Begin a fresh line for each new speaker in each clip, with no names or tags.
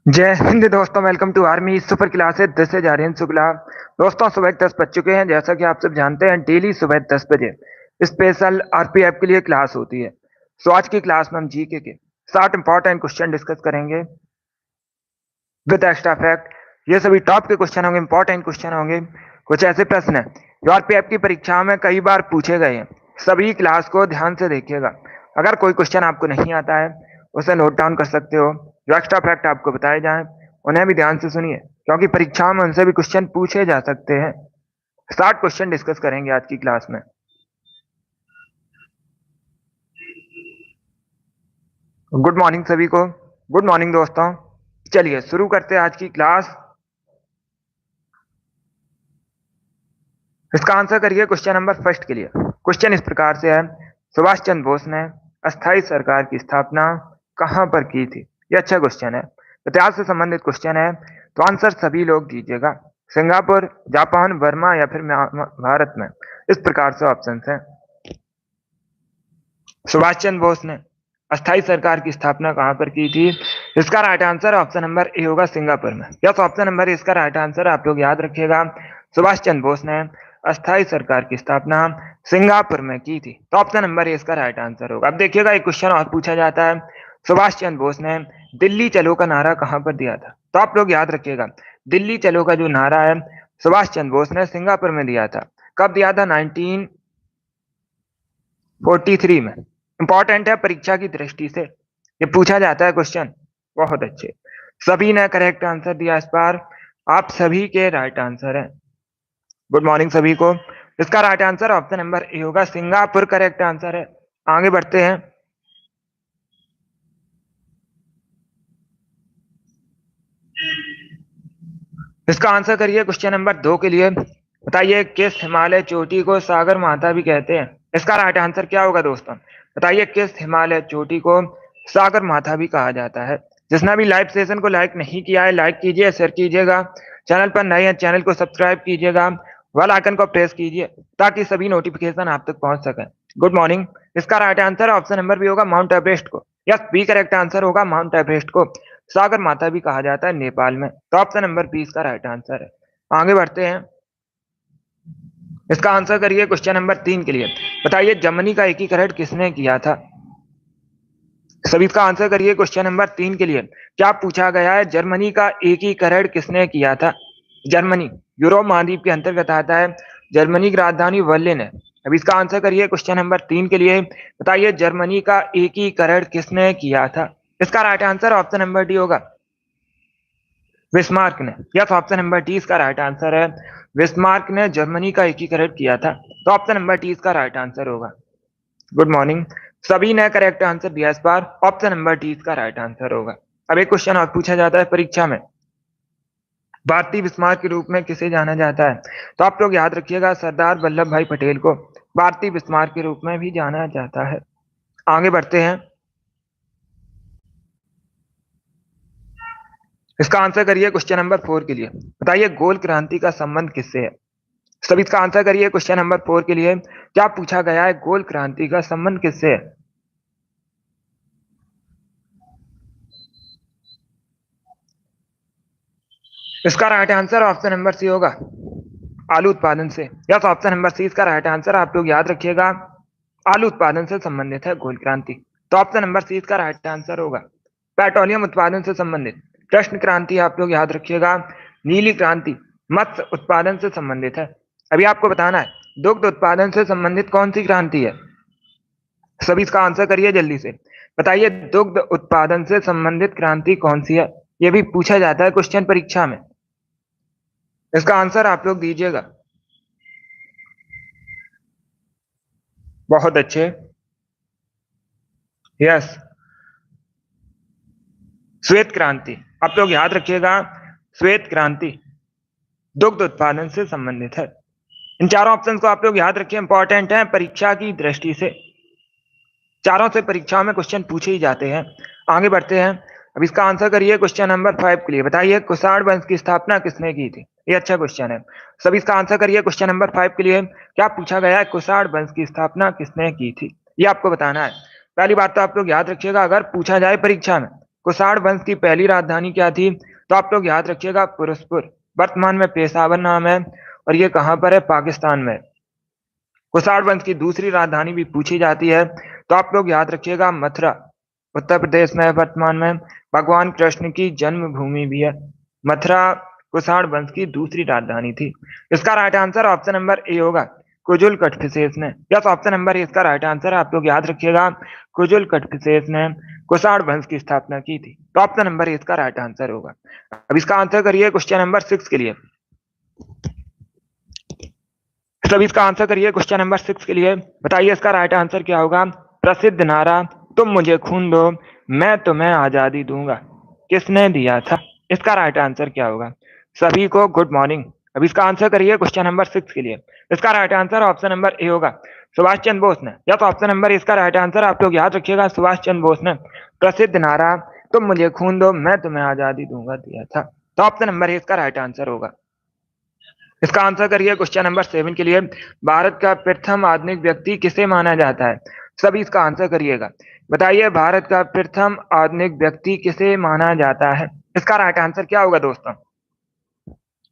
जय हिंद दोस्तों, welcome to army super classes. This is Aryan Shukla. दोस्तों, सुबह 10 बज चुके हैं। जैसा कि आप सब जानते हैं, डेली सुबह 10 बजे स्पेशल आरपीएफ के लिए क्लास होती है। सो आज की क्लास में हम जीके के 60 इंपॉर्टेंट क्वेश्चन डिस्कस करेंगे विद एक्स्ट्रा फैक्ट। ये सभी टॉप के क्वेश्चन होंगे, इंपॉर्टेंट क्वेश्चन होंगे। कुछ ऐसे प्रश्न हैं जो आरपीएफ की परीक्षा में कई बार पूछे गए हैं। सभी क्लास को ध्यान से देखिएगा। अगर कोई क्वेश्चन आपको नहीं आता है, उसे नोट डाउन कर सकते हो। जो एक्स्ट्रा फैक्ट आपको बताए जाएं, उन्हें भी ध्यान से सुनिए, क्योंकि परीक्षाओं में उनसे भी क्वेश्चन पूछे जा सकते हैं। 60 क्वेश्चन डिस्कस करेंगे आज की क्लास में। गुड मॉर्निंग सभी को। गुड मॉर्निंग दोस्तों। चलिए शुरू करते हैं आज की क्लास। इसका आंसर करिए क्वेश्चन नंबर फर्स्ट के लिए। क्वेश्चन इस प्रकार से है, सुभाष चंद्र बोस ने अस्थाई सरकार की स्थापना कहां पर की थी? ये अच्छा क्वेश्चन है, इतिहास से संबंधित क्वेश्चन है। तो आंसर सभी लोग दीजिएगा। सिंगापुर, जापान, बर्मा या फिर भारत में। इस प्रकार से ऑप्शन है। सुभाष चंद्र बोस ने अस्थाई सरकार की स्थापना कहां पर की थी? इसका right answer option number A होगा, सिंगापुर में। यस, ऑप्शन नंबर ए इसका राइट आंसर। आप लोग याद रखिएगा, सुभाष चंद्र बोस ने अस्थाई सरकार की स्थापना सिंगापुर में की थी। तो ऑप्शन नंबर ए इसका राइट आंसर होगा। अब देखिएगा, एक क्वेश्चन और पूछा जाता है, सुभाष चंद्र बोस ने दिल्ली चलो का नारा कहां पर दिया था? तो आप लोग याद रखिएगा, दिल्ली चलो का जो नारा है, सुभाष चंद्र बोस ने सिंगापुर में दिया था। कब दिया था? 1943 में। इंपॉर्टेंट है परीक्षा की दृष्टि से, ये पूछा जाता है क्वेश्चन। बहुत अच्छे, सभी ने करेक्ट आंसर दिया इस बार। आप सभी के राइट आंसर है। गुड मॉर्निंग सभी को। इसका right answer option number A होगा, सिंगापुर करेक्ट आंसर है। आगे बढ़ते हैं। इसका आंसर करिए क्वेश्चन नंबर 2 के लिए। बताइए, किस हिमालय चोटी को सागर माता भी कहते हैं? इसका राइट आंसर क्या होगा दोस्तों? बताइए, किस हिमालय चोटी को सागर माता भी कहा जाता है? जिसने भी लाइव सेशन को लाइक नहीं किया है, लाइक कीजिए, शेयर कीजिएगा। चैनल पर नए हैं, चैनल को सब्सक्राइब कीजिएगा, बेल आइकन को प्रेस कीजिए, ताकि सभी नोटिफिकेशन आप तक पहुंच सके। Good morning. इसका right answer option number B होगा, माउंट एवरेस्ट को। यस, बी करेक्ट आंसर होगा, माउंट एवरेस्ट को सागर माता भी कहा जाता है नेपाल में। तो ऑप्शन नंबर बी इसका राइट आंसर है। आगे बढ़ते हैं। इसका आंसर करिए क्वेश्चन नंबर 3 के लिए। बताइए, जर्मनी का एकीकरण किसने किया था? सभी इसका आंसर करिए क्वेश्चन नंबर 3 के लिए। क्या पूछा गया है? जर्मनी का एकीकरण किसने किया था? जर्मनी यूरोप महाद्वीप के अंतर्गत आता है। जर्मनी की राजधानी बर्लिन है। अब इसका आंसर करिए क्वेश्चन नंबर 3 के लिए। बताइए, जर्मनी का एकीकरण किसने किया था? इसका right answer option number D होगा, बिस्मार्क ने। यस, ऑप्शन नंबर डी इसका राइट आंसर है। बिस्मार्क ने जर्मनी का एकीकरण किया था। तो ऑप्शन नंबर डी इसका राइट आंसर होगा। Good morning. सभी ने करेक्ट आंसर दिया इस बार। ऑप्शन नंबर डी इसका राइट आंसर होगा। अब एक क्वेश्चन और पूछा जाता है परीक्षा में, भारतीय बिस्मार्क के रूप में किसे जाना जाता है? तो आप लोग याद रखिएगा, सरदार वल्लभ भाई पटेल को भारतीय बिस्मार्क के रूप में भी जाना जाता है। आगे बढ़ते हैं। इसका आंसर करिए क्वेश्चन नंबर 4 के लिए। बताइए, गोल क्रांति का संबंध किससे है? सभी इसका आंसर करिए क्वेश्चन नंबर 4 के लिए। क्या पूछा गया है? गोल क्रांति का संबंध किससे है? इसका right answer option number C होगा, आलू उत्पादन से। यस, ऑप्शन नंबर सी इसका राइट आंसर। आप लोग याद रखिएगा, आलू उत्पादन से संबंधित है गोल क्रांति। तो ऑप्शन नंबर सी इसका राइट आंसर होगा। पेट्रोलियम उत्पादन से संबंधित कृष्ण क्रांति आप लोग याद रखिएगा। नीली क्रांति मत्स्य उत्पादन से संबंधित है। अभी आपको बताना है, दुग्ध उत्पादन से संबंधित कौन सी क्रांति है? सभी इसका आंसर करिए जल्दी से। बताइए, दुग्ध उत्पादन से संबंधित क्रांति कौन सी है? यह भी पूछा जाता है क्वेश्चन परीक्षा में। इसका आंसर आप लोग दीजिएगा। बहुत अच्छे, यस, श्वेत क्रांति। आप लोग याद रखिएगा, श्वेत क्रांति दुग्ध उत्पादन से संबंधित है। इन चारों ऑप्शन को आप लोग याद रखिए, इंपॉर्टेंट है परीक्षा की दृष्टि से। चारों से परीक्षा में क्वेश्चन पूछे ही जाते हैं। आगे बढ़ते हैं। अब इसका आंसर करिए क्वेश्चन नंबर 5 के लिए। बताइए, कुषाण वंश की स्थापना किसने की थी? ये अच्छा क्वेश्चन है। सभी इसका आंसर करिए क्वेश्चन नंबर 5 के लिए। क्या पूछा गया है? कुषाण वंश की स्थापना किसने की थी? ये आपको बताना है। पहली बात तो आप लोग याद रखिएगा, अगर पूछा जाए परीक्षा में कुषाण वंश की पहली राजधानी क्या थी? तो आप लोग याद रखिएगा फिरोजपुर, वर्तमान में पेशावर नाम है, और ये कहाँ पर है? पाकिस्तान में। कुषाण वंश की दूसरी राजधानी भी पूछी जाती है, तो आप लोग याद रखिएगा मथुरा, उत्तर प्रदेश में है वर्तमान में। भगवान कृष्ण की जन्मभूमि भी है मथुरा। कुषाण वंश की दूसरी राजधानी थी। इसका right answer option number A होगा, कुजुल कटफिसेस ने। यस, ऑप्शन नंबर ए इसका राइट आंसर है। आप लोग याद रखिएगा, कुजुल कटफिसेस ने कुषाण वंश की स्थापना की थी। तो ऑप्शन नंबर ए इसका राइट आंसर होगा। अब इसका आंसर करिए क्वेश्चन नंबर 6 के लिए। सभी इसका आंसर करिए क्वेश्चन नंबर 6 के लिए। बताइए इसका राइट आंसर क्या होगा? प्रसिद्ध नारा तुम मुझे खून दो मैं तुम्हें आजादी दूंगा किसने दिया था? इसका राइट आंसर क्या होगा? सभी को गुड मॉर्निंग। अब इसका आंसर करिए क्वेश्चन नंबर 6 के लिए। इसका right answer option number A होगा, सुभाष चंद्र बोस ने। या तो ऑप्शन नंबर इसका राइट आंसर, आप लोग याद रखिएगा, सुभाष चंद्र बोस ने प्रसिद्ध नारा तुम मुझे खून दो मैं तुम्हें आजादी दूंगा दिया था। तो ऑप्शन नंबर इसका राइट आंसर होगा। इसका आंसर करिए क्वेश्चन नंबर 7 के लिए। भारत का प्रथम आधुनिक व्यक्ति किसे माना जाता है? सभी इसका आंसर करिएगा। बताइए भारत का प्रथम आधुनिक व्यक्ति किसे माना जाता है? इसका राइट आंसर क्या होगा दोस्तों?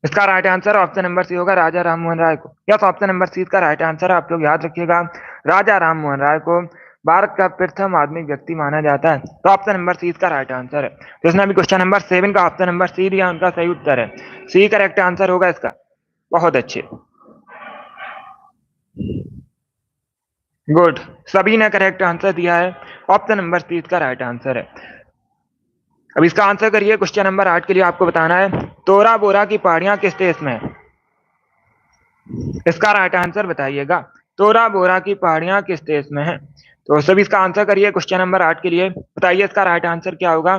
इसका right answer option number C होगा, राजा राम मोहन राय को। यस, ऑप्शन नंबर सी इसका राइट आंसर है। आप लोग याद रखिएगा, राजा राम मोहन राय को भारत का प्रथम आधुनिक व्यक्ति माना जाता है। तो ऑप्शन नंबर सी इसका राइट आंसर है। तो इसने अभी क्वेश्चन नंबर 7 का ऑप्शन नंबर सी दिया, उनका सही उत्तर है। सी करेक्ट आंसर होगा इसका। बहुत अच्छे, गुड, सभी ने करेक्ट आंसर दिया है। ऑप्शन नंबर 3 इसका राइट आंसर है। अब इसका आंसर करिए क्वेश्चन नंबर 8 के लिए। आपको बताना है तोरा बोरा की पहाड़ियां किस देश में है? इसका राइट आंसर बताइएगा, तोरा बोरा की पहाड़ियां किस देश में है? तो सभी इसका आंसर करिए क्वेश्चन नंबर 8 के लिए। बताइए इसका राइट आंसर क्या होगा?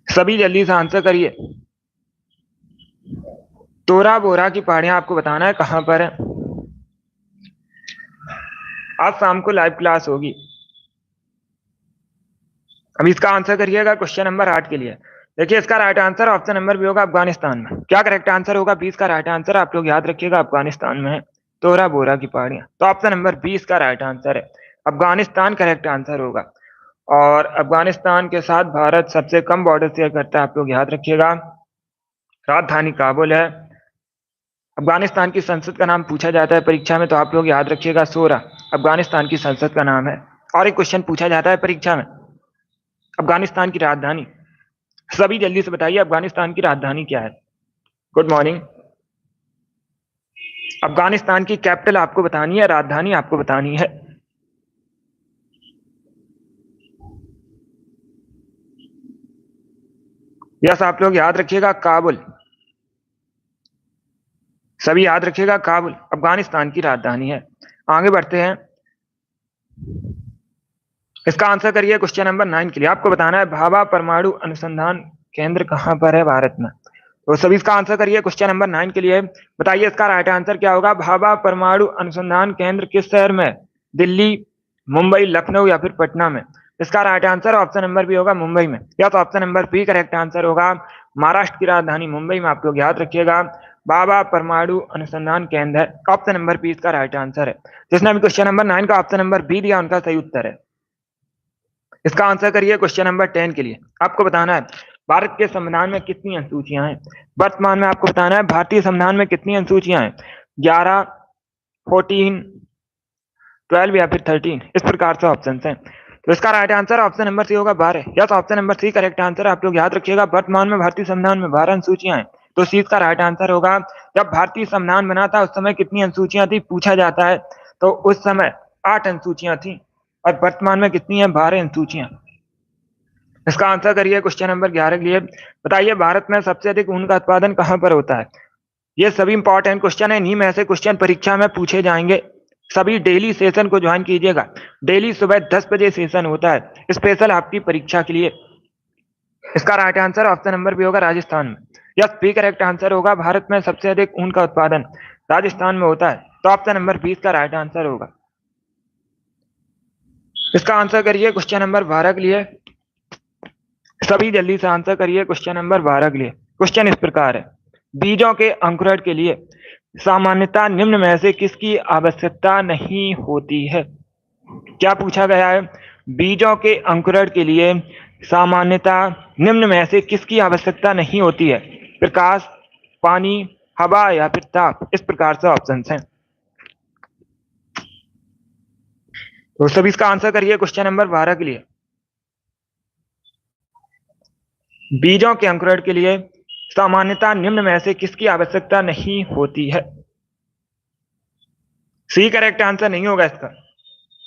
सभी जल्दी से आंसर करिए। तोरा बोरा की पहाड़ियां आपको बताना है कहां पर है। आज शाम को लाइव क्लास होगी। अब इसका आंसर करिएगा क्वेश्चन नंबर 8 के लिए। देखिए इसका right answer option number B होगा, अफगानिस्तान में। क्या करेक्ट आंसर होगा? 20 का राइट आंसर, आप लोग याद रखिएगा, अफगानिस्तान में है तोरा बोरा की पहाड़ियां। तो ऑप्शन नंबर 20 का राइट आंसर है, अफगानिस्तान करेक्ट आंसर होगा। और अफगानिस्तान के साथ भारत सबसे कम बॉर्डर शेयर करता है, आप लोग याद रखिएगा। राजधानी काबुल है। अफगानिस्तान की संसद का नाम पूछा जाता है परीक्षा में, तो आप लोग याद रखिएगा, शोरा अफगानिस्तान की संसद का नाम है। और एक क्वेश्चन पूछा जाता है परीक्षा में, अफगानिस्तान की राजधानी। सभी जल्दी से बताइए अफगानिस्तान की राजधानी क्या है? Good morning. अफगानिस्तान की कैपिटल आपको बतानी है, राजधानी आपको बतानी है। यस, आप लोग याद रखिएगा, काबुल। सभी याद रखिएगा, काबुल अफगानिस्तान की राजधानी है। आगे बढ़ते हैं। इसका आंसर करिए क्वेश्चन नंबर 9 के लिए। आपको बताना है भाभा परमाणु अनुसंधान केंद्र कहां पर है भारत में? तो सभी इसका आंसर करिए क्वेश्चन नंबर 9 के लिए। बताइए इसका राइट आंसर क्या होगा? भाभा परमाणु अनुसंधान केंद्र किस शहर में? दिल्ली, मुंबई, लखनऊ या फिर पटना में? इसका right answer option number B होगा, मुंबई में। या तो option number B correct answer होगा, महाराष्ट्र की राजधानी मुंबई में। आप लोग याद रखिएगा, भाभा परमाणु अनुसंधान केंद्र है। ऑप्शन नंबर बी इसका राइट आंसर है। जिसने अभी क्वेश्चन नंबर 9 का ऑप्शन नंबर बी दिया, उनका सही उत्तर है। इसका आंसर करिए क्वेश्चन नंबर 10 के लिए। आपको बताना है भारत के संविधान में कितनी अनुसूचियां हैं? वर्तमान में आपको बताना है भारतीय संविधान में कितनी अनुसूचियां हैं? 11, 14, 12 या फिर 13? इस प्रकार से ऑप्शन हैं। तो इसका right answer option number C होगा, 12। या तो option number C correct answer. आप लोग याद रखिएगा, वर्तमान में भारतीय संविधान में 12 अनुसूचियां हैं। तो सी का राइट आंसर होगा। जब भारतीय संविधान बना था उस समय कितनी अनुसूचियां थी पूछा जाता है, तो उस समय 8 अनुसूचियां थी, और वर्तमान में कितनी है? 12 अनुसूचियां। इसका आंसर करिए क्वेश्चन नंबर 11 के लिए। बताइए भारत में सबसे अधिक ऊन का उत्पादन कहां पर होता है? ये सभी इंपॉर्टेंट क्वेश्चन है, इन्हीं में से क्वेश्चन परीक्षा में पूछे जाएंगे। सभी डेली सेशन को ज्वाइन कीजिएगा। डेली सुबह 10 बजे सेशन होता है स्पेशल आपकी परीक्षा के लिए। इसका राइट आंसर ऑप्शन नंबर भी होगा, राजस्थान में। यस, बी करेक्ट आंसर होगा, भारत में सबसे अधिक ऊन का उत्पादन राजस्थान में होता है। तो ऑप्शन नंबर 20 का राइट आंसर होगा। इसका आंसर करिए क्वेश्चन नंबर 12 के लिए। सभी जल्दी से आंसर करिए क्वेश्चन नंबर 12 के लिए। क्वेश्चन इस प्रकार है, बीजों के अंकुरण के लिए सामान्यतः निम्न में से किसकी आवश्यकता नहीं होती है? क्या पूछा गया है? बीजों के अंकुरण के लिए सामान्यतः निम्न में से किसकी आवश्यकता नहीं होती है? प्रकाश, पानी, हवा या फिर ताप। इस प्रकार से ऑप्शन हैं। तो सभी इसका आंसर करिए क्वेश्चन नंबर 12 के लिए। बीजों के अंकुरण के लिए सामान्यतः निम्न में से किसकी आवश्यकता नहीं होती है? सी करेक्ट आंसर नहीं होगा इसका।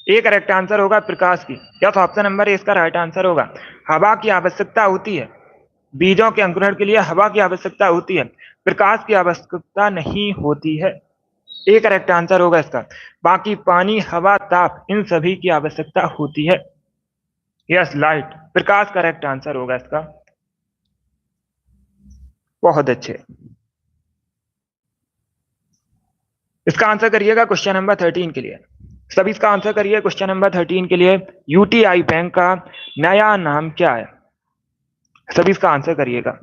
ए करेक्ट आंसर होगा प्रकाश की। क्या तो ऑप्शन नंबर ए इसका राइट आंसर होगा। हवा की आवश्यकता होती है, बीजों के अंकुरण के लिए हवा की आवश्यकता होती है, प्रकाश की आवश्यकता नहीं होती है। ए करेक्ट आंसर होगा इसका। बाकी पानी, हवा, ताप इन सभी की आवश्यकता होती है। यस, लाइट, प्रकाश करेक्ट आंसर होगा इसका। बहुत अच्छे। इसका आंसर करिएगा क्वेश्चन नंबर 13 के लिए। सभी इसका आंसर करिए क्वेश्चन नंबर 13 के लिए। यूटीआई बैंक का नया नाम क्या है? सभी इसका आंसर करिएगा।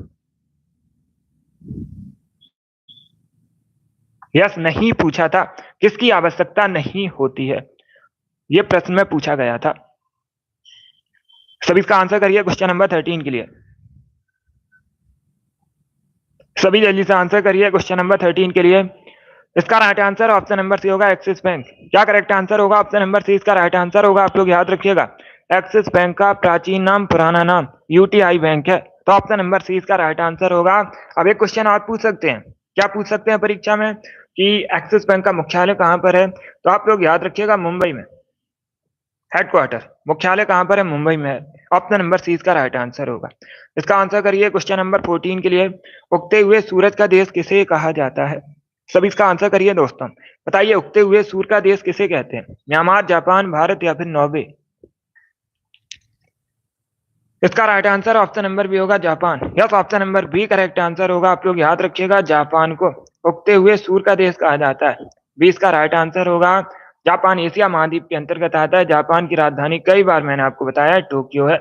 यस, नहीं पूछा था किसकी आवश्यकता नहीं होती है, यह प्रश्न में पूछा गया था। सभी इसका आंसर करिए क्वेश्चन नंबर 13 के लिए। सभी जल्दी से आंसर करिए क्वेश्चन नंबर 13 के लिए। इसका right answer option number C होगा, एक्सिस बैंक। क्या करेक्ट आंसर होगा? ऑप्शन नंबर सी इसका राइट आंसर होगा। आप लोग याद रखिएगा, एक्सिस बैंक का प्राचीन नाम, पुराना नाम यूटीआई बैंक है। तो ऑप्शन नंबर सी इसका राइट आंसर होगा। अब एक क्वेश्चन और पूछ सकते हैं। क्या पूछ सकते हैं परीक्षा में कि एक्सिस बैंक का मुख्यालय कहां पर है? तो आप लोग याद रखिएगा, मुंबई में। हेडक्वार्टर, मुख्यालय कहां पर है? मुंबई में है। ऑप्शन नंबर सी इसका राइट आंसर होगा। इसका आंसर करिए क्वेश्चन नंबर 14 के लिए। उगते हुए सूरज का देश किसे कहा जाता है? सभी इसका आंसर करिए दोस्तों। बताइए, उगते हुए सूर्य का देश किसे कहते हैं? म्यांमार, जापान, भारत या फिर नॉर्वे। इसका right answer option number B होगा, Japan. Yes, option number B correct answer होगा। आप लोग याद रखिएगा, जापान को उगते हुए सूर्य का देश कहा जाता है। बी इसका राइट आंसर होगा। जापान एशिया महाद्वीप के अंतर्गत आता है। जापान की राजधानी कई बार मैंने आपको बताया टोक्यो है।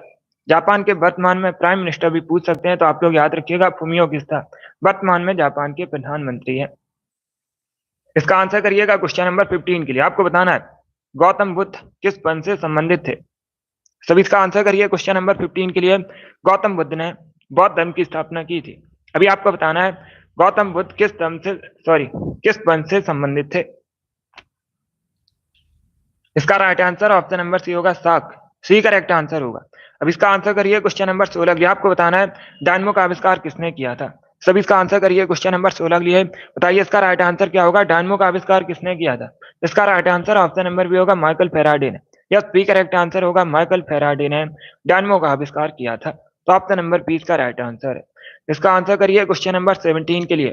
जापान के वर्तमान में प्राइम मिनिस्टर भी पूछ सकते हैं, तो आप लोग याद रखिएगा, फुमियो किशिदा वर्तमान में जापान के प्रधानमंत्री है। इसका आंसर करिएगा क्वेश्चन नंबर 15 के लिए। आपको बताना है गौतम बुद्ध किस पंथ से संबंधित थे? सभी इसका आंसर करिए क्वेश्चन नंबर 15 के लिए। गौतम बुद्ध ने बौद्ध धर्म की स्थापना की थी। अभी आपको बताना है गौतम बुद्ध किस पंथ से संबंधित थे? इसका right answer option number C होगा, शाक। सी करेक्ट आंसर होगा। अब इसका आंसर करिए क्वेश्चन नंबर 16 के लिए। आपको बताना है डायनमो का आविष्कार किसने किया था? सभी इसका आंसर करिए क्वेश्चन नंबर 16 के लिए। बताइए इसका राइट आंसर क्या होगा? डायनमो का आविष्कार किसने किया था? इसका right answer option number B होगा, माइकल फेराडे ने। यस, बी करेक्ट आंसर होगा, माइकल फेराडे ने डायनमो का आविष्कार किया था। तो ऑप्शन नंबर बी इसका राइट आंसर है। इसका आंसर करिए क्वेश्चन नंबर 17 के लिए।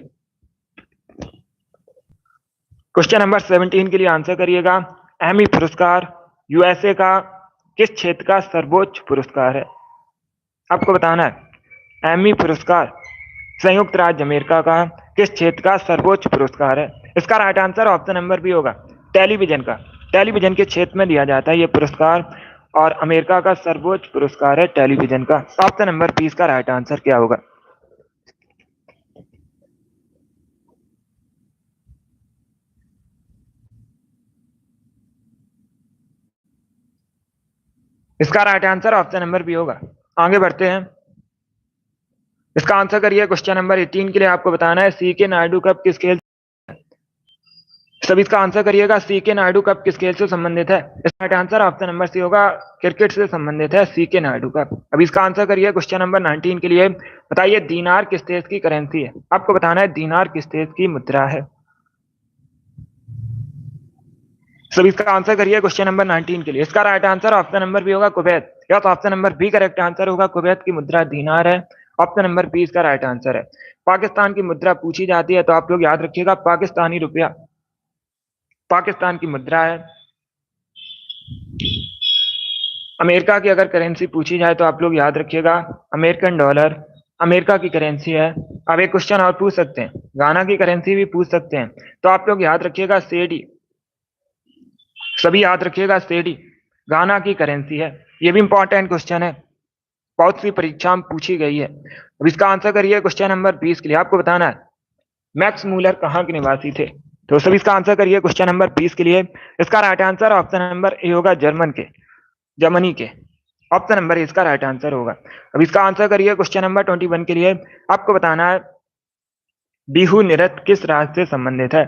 क्वेश्चन नंबर 17 के लिए आंसर करिएगा। एमी पुरस्कार यूएसए का किस क्षेत्र का सर्वोच्च पुरस्कार है? आपको बताना है एमी पुरस्कार संयुक्त राज्य अमेरिका का किस क्षेत्र का सर्वोच्च पुरस्कार है? इसका right answer option number B होगा, टेलीविजन का। टेलीविजन के क्षेत्र में दिया जाता है यह पुरस्कार, और अमेरिका का सर्वोच्च पुरस्कार है टेलीविजन का। ऑप्शन नंबर बी इसका राइट आंसर क्या होगा? इसका right answer option number B होगा। आगे बढ़ते हैं। इसका आंसर करिए क्वेश्चन नंबर 18 के लिए। आपको बताना है सी के नायडू कप किस खेल, सभी इसका आंसर करिएगा। सी के नायडू कप किस खेल से संबंधित है? इसका right answer option number C होगा, क्रिकेट से संबंधित है सी के नायडू कप। अब इसका आंसर करिए क्वेश्चन नंबर 19 के लिए। बताइए दीनार किस देश की करेंसी है? आपको बताना है दीनार किस देश की मुद्रा है। सभी इसका आंसर करिए क्वेश्चन नंबर 19 के लिए। इसका right answer option number B होगा, कुवैत। या तो option number B correct answer होगा, कुवैत की मुद्रा दीनार है। ऑप्शन नंबर बी इसका राइट आंसर है। पाकिस्तान की मुद्रा पूछी जाती है, तो आप लोग याद रखिएगा, पाकिस्तानी रुपया पाकिस्तान की मुद्रा है। अमेरिका की अगर करेंसी पूछी जाए तो आप लोग याद रखिएगा, अमेरिकन डॉलर अमेरिका की करेंसी है। अब एक क्वेश्चन और पूछ सकते हैं, गाना की करेंसी भी पूछ सकते हैं, तो आप लोग याद रखिएगा सेडी। सभी याद रखिएगा, सेडी गाना की करेंसी है। ये भी इंपॉर्टेंट क्वेश्चन है, बहुत सी परीक्षा में पूछी गई है। अब इसका आंसर करिए क्वेश्चन नंबर 20 के लिए। आपको बताना है मैक्स मूलर कहाँ के निवासी थे? तो सभी इसका आंसर करिए क्वेश्चन नंबर 20 के लिए। इसका right answer option number A होगा, जर्मनी के। ऑप्शन नंबर इसका राइट आंसर होगा। अब इसका आंसर करिए क्वेश्चन नंबर 21 के लिए। आपको बताना है बिहू नृत्य किस राज्य से संबंधित है?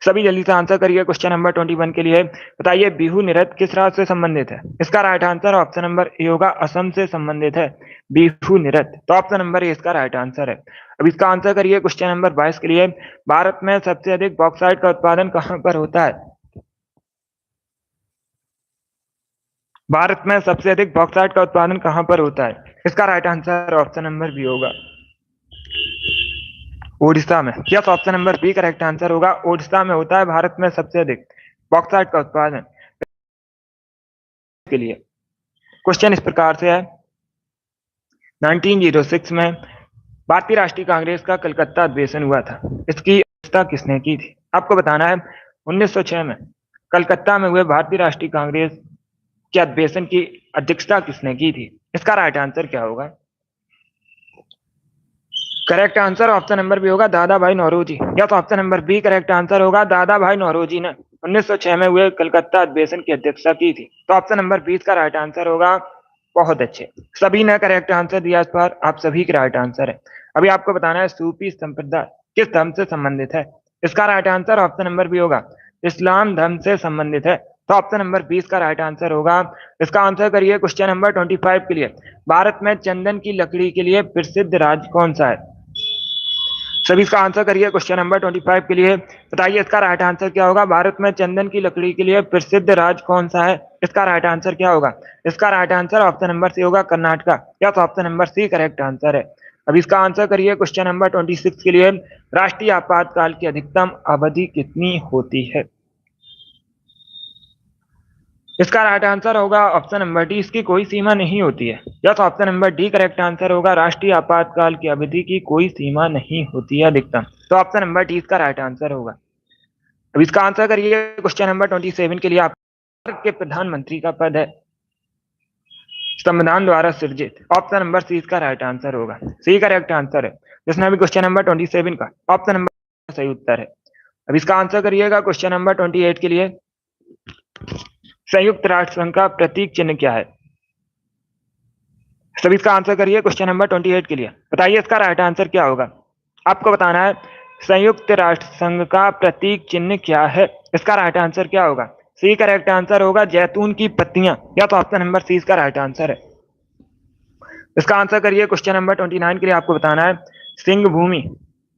सभी जल्दी से आंसर करिए क्वेश्चन नंबर 21 के लिए। बताइए बिहू नृत्य किस राज्य से संबंधित है? इसका right answer option number A होगा, असम से संबंधित है बिहू नृत्य। तो ऑप्शन नंबर ए इसका राइट आंसर है। अब इसका आंसर करिए क्वेश्चन नंबर 22 के लिए। भारत में सबसे अधिक बॉक्साइट का उत्पादन कहां पर होता है? भारत में सबसे अधिक बॉक्साइट का उत्पादन कहां पर होता है? इसका right answer option number B होगा, ओडिशा में। Yes, option number B correct answer होगा, ओडिशा में होता है भारत में सबसे अधिक बॉक्साइट का उत्पादन। के लिए क्वेश्चन इस प्रकार से है, 1906 में भारतीय राष्ट्रीय कांग्रेस का कलकत्ता अधिवेशन हुआ था, इसकी अध्यक्षता किसने की थी? आपको बताना है 1906 में कलकत्ता में हुए भारतीय राष्ट्रीय कांग्रेस के अधिवेशन की अध्यक्षता किसने की थी? इसका राइट आंसर क्या होगा? Correct answer option number B होगा, दादा भाई नौरोजी। या तो option number B correct answer होगा, दादा भाई नौरोजी ने 1906 में हुए कलकत्ता अधिवेशन की अध्यक्षता की थी। तो ऑप्शन नंबर 20 का राइट आंसर होगा। बहुत अच्छे, सभी ने करेक्ट आंसर दिया। इस पर आप सभी के राइट आंसर है। अभी आपको बताना है सूफी संप्रदाय किस धर्म से संबंधित है? इसका right answer option number B होगा, इस्लाम धर्म से संबंधित है। तो ऑप्शन नंबर 20 का राइट आंसर होगा। इसका आंसर करिए क्वेश्चन नंबर 25 के लिए। भारत में चंदन की लकड़ी के लिए प्रसिद्ध राज्य कौन सा है? सभी इसका आंसर करिए क्वेश्चन नंबर 25 के लिए। बताइए इसका राइट आंसर क्या होगा? भारत में चंदन की लकड़ी के लिए प्रसिद्ध राज्य कौन सा है? इसका राइट आंसर क्या होगा? इसका right answer option number C होगा, कर्नाटका। या तो option number C correct answer है। अब इसका आंसर करिए क्वेश्चन नंबर 26 के लिए। राष्ट्रीय आपातकाल की अधिकतम अवधि कितनी होती है? इसका राइट आंसर होगा ऑप्शन नंबर डी, इसकी कोई सीमा नहीं होती है। या तो option number D correct answer होगा, राष्ट्रीय आपातकाल की अवधि की कोई सीमा नहीं होती है अधिकतम। तो ऑप्शन नंबर डी इसका राइट आंसर होगा। अब इसका आंसर करिए क्वेश्चन नंबर 27 के लिए। आप भारत के प्रधानमंत्री का पद है संविधान द्वारा सृजित। ऑप्शन नंबर सी इसका राइट आंसर होगा, सी करेक्ट आंसर है। जिसने अभी क्वेश्चन नंबर 27 का ऑप्शन नंबर सही उत्तर है। अब इसका आंसर करिएगा क्वेश्चन नंबर 28 के लिए। संयुक्त राष्ट्र संघ का प्रतीक चिन्ह क्या है? सभी इसका आंसर करिए क्वेश्चन नंबर 28 के लिए। बताइए इसका राइट आंसर क्या होगा? आपको बताना है संयुक्त राष्ट्र संघ का प्रतीक चिन्ह क्या है? इसका राइट आंसर क्या होगा? सी करेक्ट आंसर होगा, जैतून की पत्तियां। या तो ऑप्शन नंबर सी इसका राइट आंसर है। इसका आंसर करिए क्वेश्चन नंबर 29 के लिए। आपको बताना है सिंह भूमि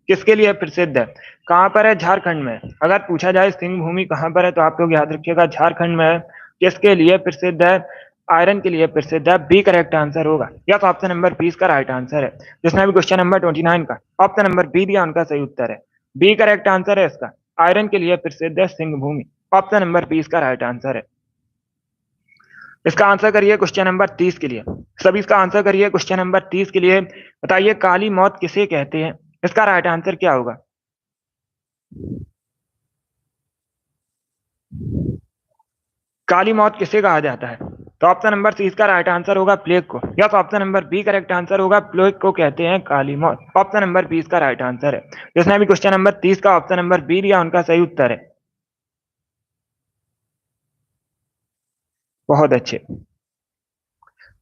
किसके लिए प्रसिद्ध है? कहां पर है? झारखंड में। अगर पूछा जाए सिंह भूमि कहां पर है तो आप लोग याद रखिएगा झारखंड में है। किसके लिए प्रसिद्ध है? आयरन के लिए प्रसिद्ध है। बी करेक्ट आंसर होगा। या तो ऑप्शन नंबर 20 का राइट आंसर है। जिसने भी क्वेश्चन नंबर 29 का ऑप्शन नंबर बी दिया उनका सही उत्तर है। बी करेक्ट आंसर है इसका, आयरन के लिए प्रसिद्ध है सिंह भूमि। ऑप्शन नंबर 20 का राइट आंसर है। इसका आंसर करिए क्वेश्चन नंबर 30 के लिए। सभी इसका आंसर करिए क्वेश्चन नंबर 30 के लिए। बताइए काली मौत किसे कहते हैं? इसका राइट आंसर क्या होगा? काली मौत किसे कहा जाता है? तो ऑप्शन नंबर सी इसका राइट आंसर होगा, प्लेग को। या तो option number B correct answer होगा, प्लेग को कहते हैं काली मौत। ऑप्शन नंबर बी इसका राइट आंसर है। जिसने भी क्वेश्चन नंबर 30 का ऑप्शन नंबर बी दिया उनका सही उत्तर है। बहुत अच्छे,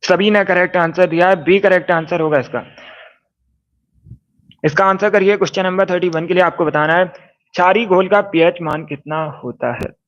सभी ने करेक्ट आंसर दिया है। बी करेक्ट आंसर होगा इसका। इसका आंसर करिए क्वेश्चन नंबर 31 के लिए। आपको बताना है क्षारीय घोल का पीएच मान कितना होता है?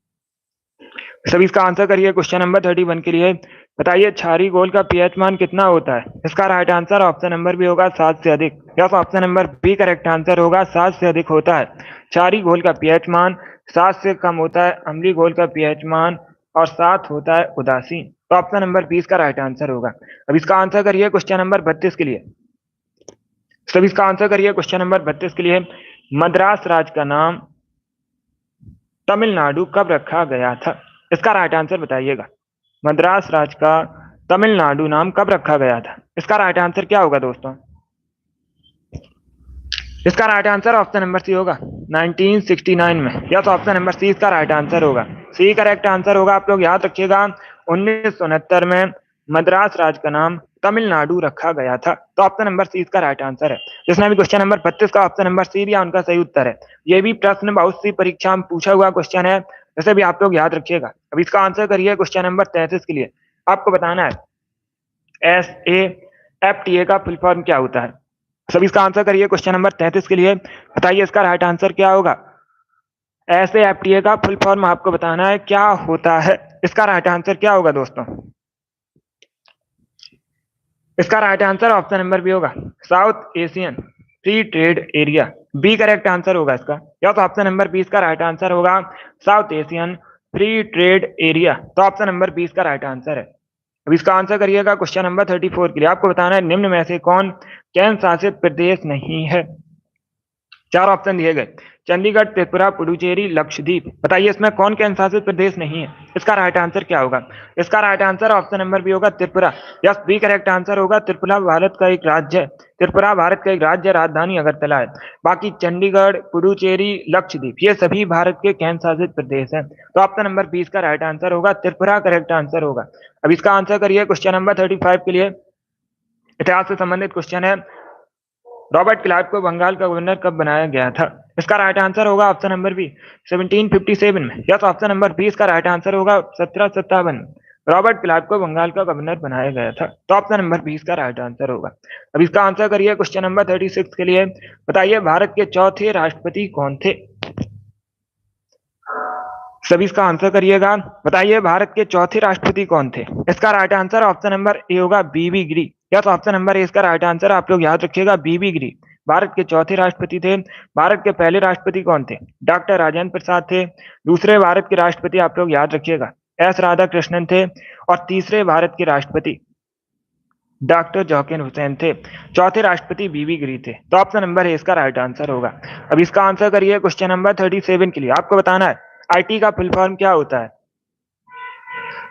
सभी इसका आंसर करिए क्वेश्चन नंबर 31 के लिए। बताइए क्षारीय घोल का पीएच मान कितना होता है? इसका right answer option number B होगा, 7 से अधिक। या तो option number B correct answer होगा, 7 से अधिक होता है। क्षारीय घोल का पीएच मान 7 से कम होता है अम्लीय घोल का पीएच मान, और 7 होता है उदासीन। तो ऑप्शन नंबर 20 का राइट आंसर होगा। अब इसका आंसर करिए क्वेश्चन नंबर 32 के लिए। सभी इसका आंसर करिए क्वेश्चन नंबर 32 के लिए। मद्रास राज्य का नाम तमिलनाडु कब रखा गया था? इसका राइट आंसर बताइएगा। मद्रास राज्य का तमिलनाडु नाम कब रखा गया था? इसका राइट आंसर क्या होगा दोस्तों? इसका right answer option number C होगा, 1969 में। या तो ऑप्शन नंबर सी इसका राइट आंसर होगा, सी करेक्ट आंसर होगा। आप लोग याद रखिएगा 1969 में मद्रास राज्य का नाम तमिलनाडु रखा गया था। तो ऑप्शन नंबर सी इसका राइट आंसर है। जिसने भी क्वेश्चन नंबर 32 का ऑप्शन नंबर सी दिया उनका सही उत्तर है। ये भी प्रश्न बहुत सी परीक्षा में पूछा हुआ क्वेश्चन है, जैसे भी आप लोग याद रखिएगा। अब इसका आंसर करिए क्वेश्चन नंबर 33 के लिए। आपको बताना है SAFTA का फुल फॉर्म क्या होता है। सभी इसका आंसर करिए क्वेश्चन नंबर 33 के लिए। बताइए इसका राइट आंसर क्या होगा। SAFTA का फुल फॉर्म आपको बताना है क्या होता है। इसका राइट आंसर क्या होगा दोस्तों। इसका right answer option number B होगा, South Asian free trade area. B correct answer होगा इसका। या तो ऑप्शन नंबर 20 का राइट आंसर होगा South Asian free trade area. तो ऑप्शन नंबर 20 का राइट आंसर है। अब इसका आंसर करिएगा क्वेश्चन नंबर 34 के लिए। आपको बताना है निम्न में से कौन केंद्र शासित प्रदेश नहीं है। चार ऑप्शन दिए गए, चंडीगढ़, त्रिपुरा, पुडुचेरी, लक्षद्वीप। बताइए इसमें कौन केंद्र शासित प्रदेश नहीं है। इसका राइट आंसर क्या होगा। इसका right answer option number B होगा Tripura. Yes, B correct answer होगा। त्रिपुरा भारत का एक राज्य है। त्रिपुरा भारत का एक राज्य, राजधानी अगरतला है। बाकी चंडीगढ़, पुडुचेरी, लक्षद्वीप ये सभी भारत के केंद्र शासित प्रदेश हैं। तो ऑप्शन नंबर 20 का राइट आंसर होगा त्रिपुरा करेक्ट आंसर होगा। अब इसका आंसर करिए क्वेश्चन नंबर 35 के लिए। इतिहास से संबंधित क्वेश्चन है। रॉबर्ट क्लाइव को बंगाल का गवर्नर कब बनाया गया था। इसका राइट आंसर होगा ऑप्शन नंबर बी 1757 में। या तो ऑप्शन नंबर बी इसका राइट आंसर होगा 1757 में रॉबर्ट क्लाइव को बंगाल का गवर्नर बनाया गया था। तो ऑप्शन नंबर 20 का राइट आंसर होगा। अब इसका आंसर करिए क्वेश्चन नंबर 36 के लिए। बताइए भारत के चौथे राष्ट्रपति कौन थे। सभी इसका आंसर करिएगा। बताइए भारत के चौथे राष्ट्रपति कौन थे। इसका right answer option number A होगा बीबी गिरी। या तो ऑप्शन नंबर ए इसका राइट आंसर आप लोग याद रखिएगा, बीबी गिरी भारत के चौथे राष्ट्रपति थे। भारत के पहले राष्ट्रपति कौन थे। डॉक्टर राजेंद्र प्रसाद थे। दूसरे भारत के राष्ट्रपति आप लोग याद रखिएगा एस राधाकृष्णन थे। और तीसरे भारत के राष्ट्रपति डॉक्टर जाकिर हुसैन थे। चौथे राष्ट्रपति बीबी गिरी थे। तो ऑप्शन नंबर ए इसका राइट आंसर होगा। अब इसका आंसर करिए क्वेश्चन नंबर 37 के लिए। आपको बताना है आईटी का फुल फॉर्म क्या होता है।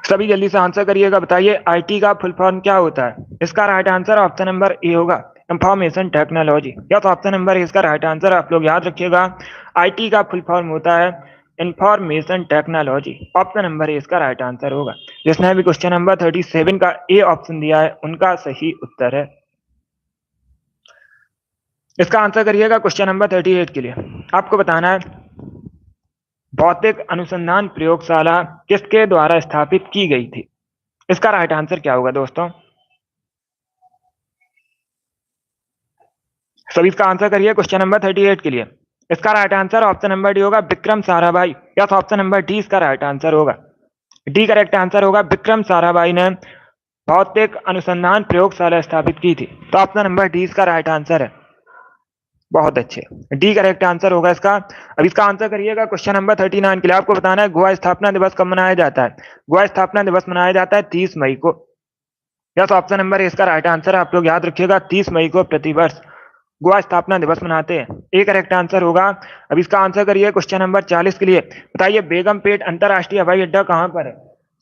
सभी जल्दी से आंसर करिएगा। बताइए आईटी का फुल फॉर्म क्या होता है। इसका right answer option number A होगा इंफॉर्मेशन टेक्नोलॉजी। या तो ऑप्शन नंबर ए इसका राइट आंसर आप लोग याद रखिएगा। आईटी का फुल फॉर्म होता है information technology. Option number A इसका राइट आंसर होगा। जिसने भी क्वेश्चन नंबर 37 का ए ऑप्शन दिया है उनका सही उत्तर है। इसका आंसर करिएगा क्वेश्चन नंबर 38 के लिए। आपको बताना है भौतिक अनुसंधान प्रयोगशाला किसके द्वारा स्थापित की गई थी। इसका राइट आंसर क्या होगा दोस्तों। सभी इसका आंसर करिए क्वेश्चन नंबर 38 के लिए। इसका right answer option number D होगा विक्रम साराभाई। या तो ऑप्शन नंबर डी इसका राइट आंसर होगा। डी करेक्ट आंसर होगा। विक्रम साराभाई ने भौतिक अनुसंधान प्रयोगशाला स्थापित की थी। तो ऑप्शन नंबर डी इसका राइट आंसर है। बहुत अच्छे, डी करेक्ट आंसर होगा इसका। अब इसका आंसर करिएगा क्वेश्चन नंबर 39 के लिए। आपको बताना है गोवा स्थापना दिवस कब मनाया जाता है। गोवा स्थापना दिवस मनाया जाता है 30 मई को। या तो ऑप्शन नंबर इसका राइट आंसर आप लोग याद रखिएगा 30 मई को प्रतिवर्ष गोवा स्थापना दिवस मनाते हैं। ए करेक्ट आंसर होगा। अब इसका आंसर करिए क्वेश्चन नंबर 40 के लिए। बताइए बेगमपेट अंतरराष्ट्रीय हवाई अड्डा कहां पर है।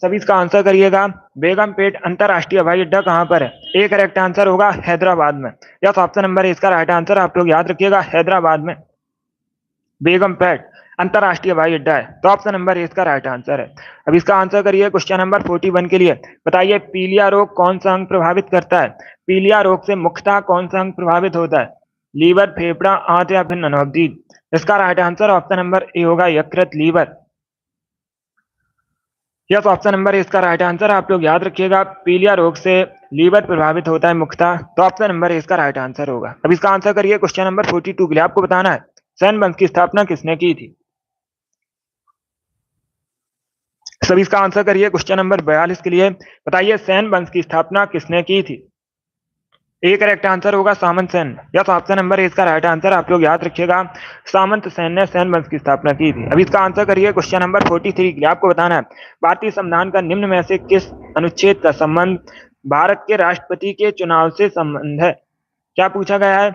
सभी इसका आंसर करिएगा। बेगमपेट अंतरराष्ट्रीय हवाई अड्डा कहां पर है। ए करेक्ट आंसर होगा हैदराबाद में। या तो ऑप्शन नंबर इसका राइट आंसर आप लोग याद रखिएगा हैदराबाद में बेगमपेट अंतरराष्ट्रीय हवाई अड्डा है। तो ऑप्शन नंबर इसका राइट आंसर है। अब इसका आंसर करिए क्वेश्चन नंबर 41 के लिए। बताइए पीलिया रोग कौन सा अंग प्रभावित करता है। पीलिया रोग से मुख्यतः कौन सा अंग प्रभावित होता है। लीवर, फेफड़ा, आंत या फिर ननौदी। इसका right answer option number A होगा यकृत, लीवर। यस, ऑप्शन नंबर इसका राइट आंसर आप लोग याद रखिएगा। पीलिया रोग से लीवर प्रभावित होता है मुख्यतः। तो ऑप्शन नंबर इसका राइट आंसर होगा। अब इसका आंसर करिए क्वेश्चन नंबर 42 के लिए। आपको बताना है सैन वंश की स्थापना किसने की थी। सभी इसका आंसर करिए क्वेश्चन नंबर 42 के लिए। बताइए सैन वंश की स्थापना किसने की थी। ए करेक्ट आंसर होगा सामंत सेन। या तो ऑप्शन नंबर इसका राइट आंसर आप लोग याद रखिएगा सामंत सेन ने सैन वंश की स्थापना की थी। अब इसका आंसर करिए क्वेश्चन नंबर 43 के लिए। आपको बताना है भारतीय संविधान का निम्न में से किस अनुच्छेद का संबंध भारत के राष्ट्रपति के चुनाव से संबंध है। क्या पूछा गया है,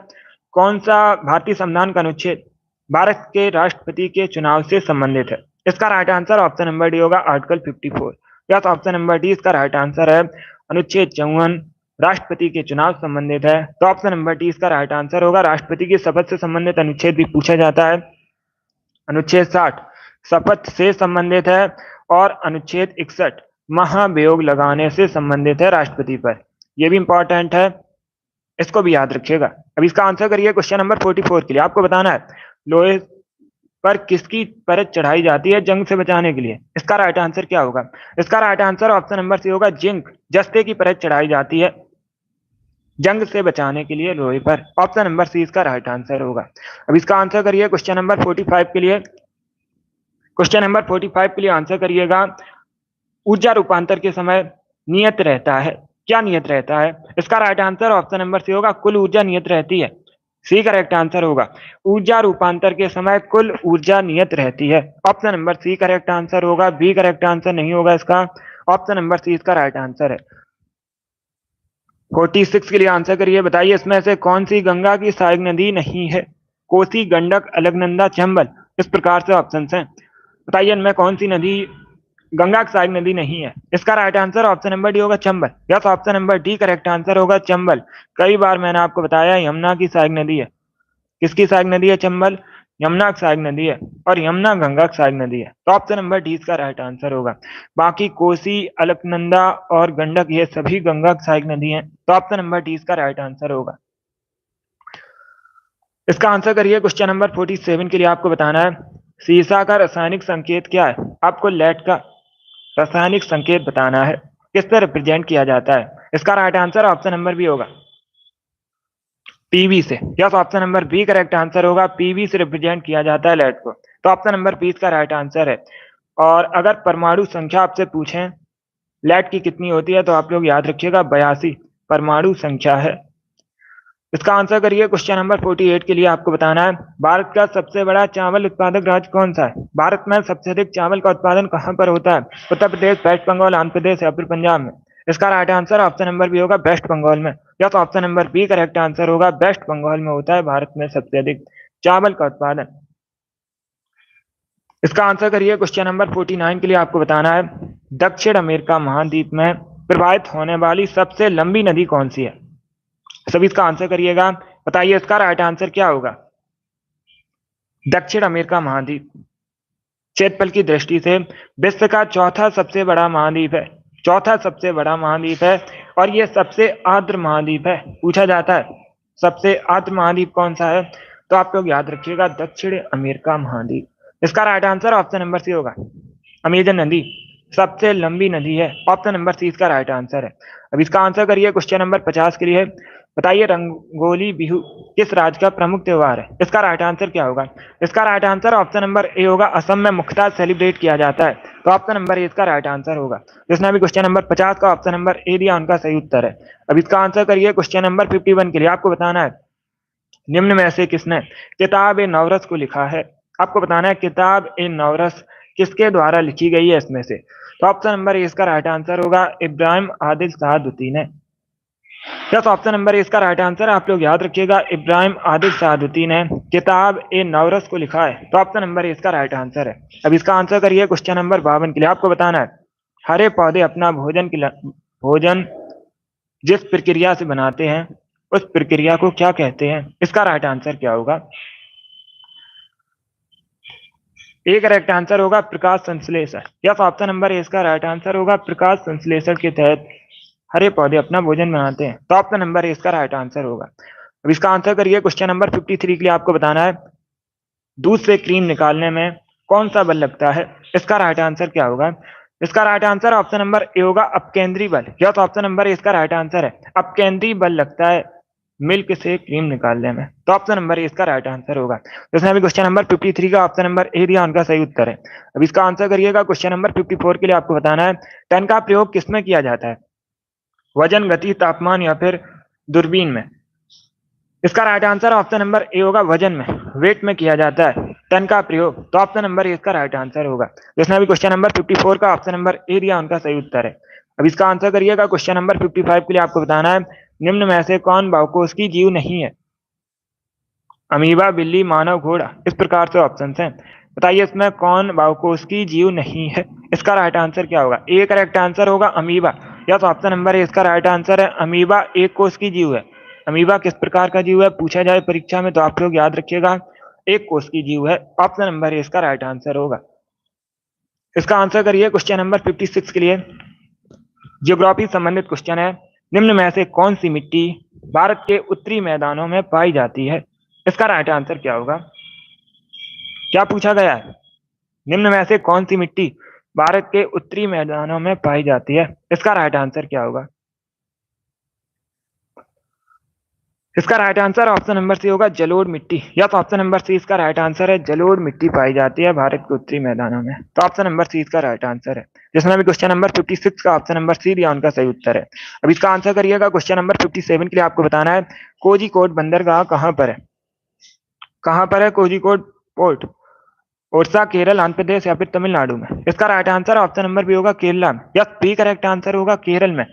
कौन सा भारतीय संविधान का अनुच्छेद भारत के राष्ट्रपति के चुनाव से संबंधित है। इसका right answer option number D होगा आर्टिकल 54। या तो ऑप्शन नंबर डी इसका राइट आंसर है अनुच्छेद 54 राष्ट्रपति के चुनाव संबंधित है। तो ऑप्शन नंबर डी इसका राइट आंसर होगा। राष्ट्रपति की शपथ से संबंधित अनुच्छेद भी पूछा जाता है। अनुच्छेद 60 शपथ से संबंधित है और अनुच्छेद 61 महाभियोग लगाने से संबंधित है राष्ट्रपति पर। ये भी इंपॉर्टेंट है, इसको भी याद रखिएगा। अब इसका आंसर करिए क्वेश्चन नंबर 44 के लिए। आपको बताना है लोहे पर किसकी परत चढ़ाई जाती है जंग से बचाने के लिए? इसका राइट आंसर क्या होगा? इसका right answer option number C होगा, जिंक, जस्ते की परत चढ़ाई जाती है जंग से बचाने के लिए लोहे पर। ऑप्शन नंबर सी इसका राइट आंसर होगा। अब इसका आंसर करिए क्वेश्चन नंबर 45 के लिए। क्वेश्चन नंबर 45 के लिए आंसर करिएगा, ऊर्जा रूपांतर के समय नियत रहता है, क्या नियत रहता है? इसका right answer option number C होगा, कुल ऊर्जा नियत रहती है। सी करेक्ट आंसर होगा, ऊर्जा रूपांतर के समय कुल ऊर्जा नियत रहती है। Option number C correct answer होगा, बी करेक्ट आंसर नहीं होगा इसका। ऑप्शन नंबर सी इसका राइट आंसर है। 46 के लिए आंसर करिए। बताइए इसमें से कौन सी गंगा की सहायक नदी नहीं है? कोसी, गंडक, अलकनंदा, चंबल। इस प्रकार से ऑप्शन हैं। बताइए इनमें कौन सी नदी गंगा की सहायक नदी नहीं है? इसका right answer option number D होगा, Chambal. Yes, option number D correct answer होगा, चंबल। कई बार मैंने आपको बताया यमुना की सहायक नदी है। किसकी सहायक नदी है? चंबल यमुना की सहायक नदी है, और यमुना गंगा की सहायक नदी है। तो ऑप्शन नंबर डी इसका राइट आंसर होगा। बाकी कोसी, अलकनंदा और गंडक ये सभी गंगा की सहायक नदी हैं। तो ऑप्शन नंबर डी इसका राइट आंसर होगा। इसका आंसर करिए क्वेश्चन नंबर 47 के लिए। आपको बताना है सीसा का रासायनिक संकेत क्या है? आपको लेड का रासायनिक संकेत बताना है, किससे रिप्रेजेंट किया जाता है? इसका right answer option number B होगा, पीवी से। Yes, option number B correct answer होगा, पीवी से रिप्रेजेंट किया जाता है लेड को। तो ऑप्शन नंबर बी इसका राइट आंसर है। और अगर परमाणु संख्या आपसे पूछें लेड की कितनी होती है, तो आप लोग याद रखिएगा 82 परमाणु संख्या है। इसका आंसर करिए क्वेश्चन नंबर 48 के लिए। आपको बताना है भारत का सबसे बड़ा चावल उत्पादक राज्य कौन सा है? भारत में सबसे अधिक चावल का उत्पादन कहां पर होता है? उत्तर प्रदेश, वेस्ट बंगाल, आंध्र प्रदेश या फिर पंजाब में? इसका right answer option number B होगा, वेस्ट बंगाल में। या तो option number B correct answer होगा, वेस्ट बंगाल में होता है भारत में सबसे अधिक चावल का उत्पादन। इसका आंसर करिए क्वेश्चन नंबर 49 के लिए। आपको बताना है दक्षिण अमेरिका महाद्वीप में प्रवाहित होने वाली सबसे लंबी नदी कौन सी है? सभी इसका आंसर करिएगा। बताइए इसका राइट आंसर क्या होगा? दक्षिण अमेरिका महाद्वीप क्षेत्रफल की दृष्टि से विश्व का चौथा सबसे बड़ा महाद्वीप है, चौथा सबसे बड़ा महाद्वीप है, और यह सबसे आर्द्र महाद्वीप है। पूछा जाता है सबसे आर्द्र महाद्वीप कौन सा है, तो आप लोग याद रखिएगा दक्षिण अमेरिका महाद्वीप। इसका right answer option number C होगा, अमेजन नदी सबसे लंबी नदी है। ऑप्शन नंबर सी इसका राइट आंसर है। अब इसका आंसर करिए क्वेश्चन नंबर 50 के लिए। बताइए रंगोली बिहू किस राज्य का प्रमुख त्योहार है? इसका राइट आंसर क्या होगा? इसका right answer option number A होगा, असम में मुख्यतः सेलिब्रेट किया जाता है। तो ऑप्शन नंबर ए इसका राइट आंसर होगा। जिसने अभी क्वेश्चन नंबर 50 का ऑप्शन नंबर ए दिया उनका सही उत्तर है। अब इसका आंसर करिए क्वेश्चन नंबर 51 के लिए। आपको बताना है निम्न में से किसने किताब ए नवरस को लिखा है? आपको बताना है किताब ए नवरस किसके द्वारा लिखी गई है इसमें से? तो ऑप्शन नंबर ए इसका राइट आंसर होगा, इब्राहिम आदिल सहादुद्दीन ने। यस, ऑप्शन नंबर ए इसका राइट आंसर है। आप लोग याद रखिएगा इब्राहिम आदिल सहादुद्दीन ने किताब ए नवरस को लिखा है। तो ऑप्शन नंबर ए इसका राइट आंसर है। अब इसका आंसर करिए क्वेश्चन नंबर 52 के लिए। आपको बताना है हरे पौधे अपना भोजन जिस प्रक्रिया से बनाते हैं उस प्रक्रिया को क्या कहते हैं? इसका राइट आंसर क्या होगा? ए करेक्ट आंसर होगा प्रकाश संश्लेषण। यस, ऑप्शन नंबर ए इसका राइट आंसर होगा, प्रकाश संश्लेषण के तहत हरे पौधे अपना भोजन बनाते हैं। तो ऑप्शन नंबर ए इसका राइट आंसर होगा। अब इसका आंसर करिए क्वेश्चन नंबर 53 के लिए। आपको बताना है दूध से क्रीम निकालने में कौन सा बल लगता है? इसका राइट आंसर क्या होगा? इसका right answer option number A होगा, अपकेंद्री बल। यस, ऑप्शन नंबर ए इसका राइट आंसर है, अपकेंद्री बल लगता है मिल्क से क्रीम निकालने में। तो ऑप्शन नंबर ए इसका राइट आंसर होगा। जिसने अभी क्वेश्चन नंबर 53 का ऑप्शन नंबर ए दिया उनका सही उत्तर है। अब इसका आंसर करिएगा क्वेश्चन नंबर 54 के लिए। आपको बताना है टन का प्रयोग किसमें किया जाता है? वजन, गति, तापमान या फिर दूरबीन में? इसका right answer option number A होगा, वजन में, वेट में किया जाता है टन का प्रयोग। तो ऑप्शन नंबर ए इसका राइट आंसर होगा। जिसने अभी क्वेश्चन नंबर 54 का ऑप्शन नंबर ए दिया उनका सही उत्तर है। अब इसका आंसर करिएगा क्वेश्चन नंबर 55 के लिए। आपको बताना है निम्न में से कौन बहुकोषीय जीव नहीं है? अमीबा, बिल्ली, मानव, घोड़ा। इस प्रकार से ऑप्शन हैं। बताइए इसमें कौन बहुकोषीय जीव नहीं है? इसका राइट आंसर क्या होगा? ए करेक्ट आंसर होगा, अमीबा। या तो ऑप्शन नंबर ए इसका राइट आंसर है, अमीबा एक कोष की जीव है। अमीबा किस प्रकार का जीव है पूछा जाए परीक्षा में, तो आप लोग याद रखिएगा एक कोष की जीव है। ऑप्शन नंबर ए इसका राइट आंसर होगा। इसका आंसर करिए क्वेश्चन नंबर 56 के लिए। ज्योग्राफी संबंधित क्वेश्चन है। निम्न में से कौन सी मिट्टी भारत के उत्तरी मैदानों में पाई जाती है? इसका राइट आंसर क्या होगा? क्या पूछा गया है? निम्न में से कौन सी मिट्टी भारत के उत्तरी मैदानों में पाई जाती है? इसका राइट आंसर क्या होगा? इसका right answer option number C होगा जलोढ़ मिट्टी। यस, ऑप्शन नंबर सी इसका राइट आंसर है। जलोढ़ मिट्टी पाई जाती है भारत के उत्तरी मैदानों में। तो ऑप्शन नंबर सी इसका राइट आंसर है। जिसमें भी क्वेश्चन नंबर 56 का ऑप्शन नंबर सी दिया उनका सही उत्तर है। अब इसका आंसर करिएगा। क्वेश्चन नंबर 57 के लिए आपको बताना है कोझिकोड बंदरगाह कहाँ पर है? कहाँ पर है कोझिकोड पोर्ट? ओडिशा, केरल, आंध्र प्रदेश या फिर तमिलनाडु में? इसका right answer option number B होगा Kerala. Yes, B correct answer होगा। केरल में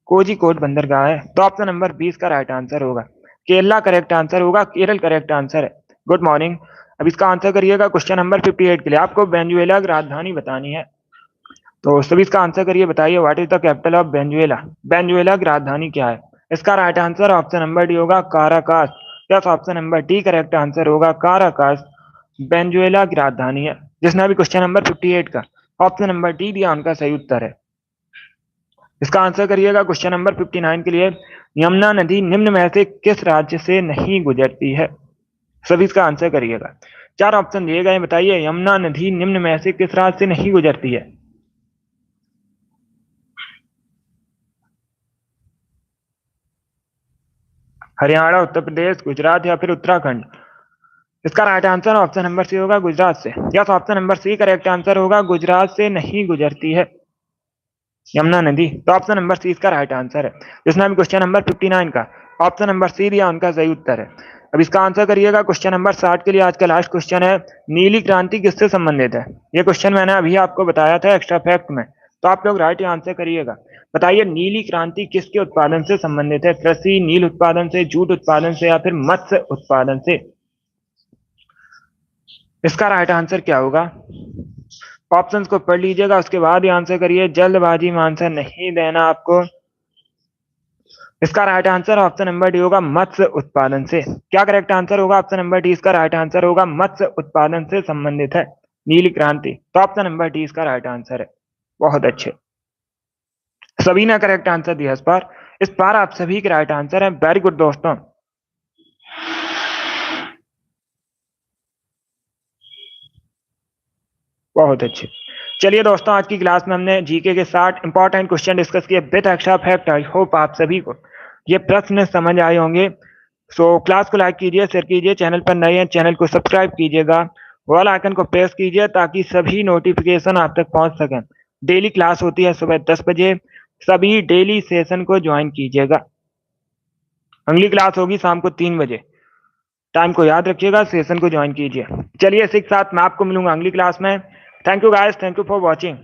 कोझिकोड बंदरगाह है। तो ऑप्शन नंबर 20 का राइट आंसर होगा। केरला करेक्ट आंसर होगा, केरल करेक्ट आंसर है। Good morning. अब इसका आंसर करिएगा। क्वेश्चन नंबर 58 के लिए आपको वेनेजुएला की राजधानी बतानी है। तो सभी इसका आंसर करिए। बताइए what is the capital of Venezuela? Venezuela की राजधानी क्या है? इसका right answer option number D होगा Caracas. Yes, option number D correct answer होगा। काराकास वेनेजुएला की राजधानी है। जिसने भी क्वेश्चन नंबर 58 का ऑप्शन नंबर डी दिया उनका सही उत्तर है। इसका आंसर करिएगा। क्वेश्चन नंबर 59 के लिए यमुना नदी निम्न में से किस राज्य से नहीं गुजरती है? सभी इसका आंसर करिएगा। चार ऑप्शन दिए गए, बताइए यमुना नदी निम्न में से किस राज्य से नहीं गुजरती है? हरियाणा, उत्तर प्रदेश, गुजरात या फिर उत्तराखंड? इसका right answer option number C होगा गुजरात से। Yes, option number C correct answer होगा। गुजरात से नहीं गुजरती है यमुना नदी। तो ऑप्शन नंबर सी इसका राइट आंसर है। जिसने भी क्वेश्चन नंबर 59 का ऑप्शन नंबर सी दिया उनका सही उत्तर है। अब इसका आंसर करिएगा। क्वेश्चन नंबर 60 के लिए आज का लास्ट क्वेश्चन है नीली क्रांति किससे संबंधित है? ये क्वेश्चन मैंने अभी आपको बताया था एक्स्ट्रा फैक्ट में। तो आप लोग राइट आंसर करिएगा। बताइए नीली क्रांति किसके उत्पादन से संबंधित है? कृषि, नील उत्पादन से, जूट उत्पादन से या फिर मत्स्य उत्पादन से? इसका राइट आंसर क्या होगा? ऑप्शंस को पढ़ लीजिएगा, उसके बाद ही आंसर करिए। जल्दबाजी में आंसर नहीं देना आपको। इसका right answer option number D होगा मत्स्य उत्पादन से। क्या करेक्ट आंसर होगा? ऑप्शन नंबर डी इसका राइट आंसर होगा। मत्स्य उत्पादन से संबंधित है नीली क्रांति। तो ऑप्शन नंबर डी इसका राइट आंसर है। बहुत अच्छे, सभी ने करेक्ट आंसर दिया इस बार आप सभी के राइट आंसर है। वेरी गुड दोस्तों। बहुत अच्छे। चलिए दोस्तों, आज की क्लास में हमने जीके के 60 इंपॉर्टेंट क्वेश्चन डिस्कस किए with extra fact. I hope आप सभी को ये प्रश्न समझ आए होंगे। सो क्लास को लाइक कीजिए, शेयर कीजिए। चैनल पर नए हैं, चैनल को सब्सक्राइब कीजिएगा। ऑल आइकन को प्रेस कीजिए ताकि सभी नोटिफिकेशन आप तक पहुंच सकें। डेली क्लास होती है सुबह 10 बजे। सभी डेली सेशन को ज्वाइन कीजिएगा। अगली क्लास होगी शाम को 3 बजे। टाइम को याद रखिएगा, सेशन को ज्वाइन कीजिए। चलिए इसी के साथ मैं आपको मिलूंगा अगली क्लास में। Thank you guys, thank you for watching.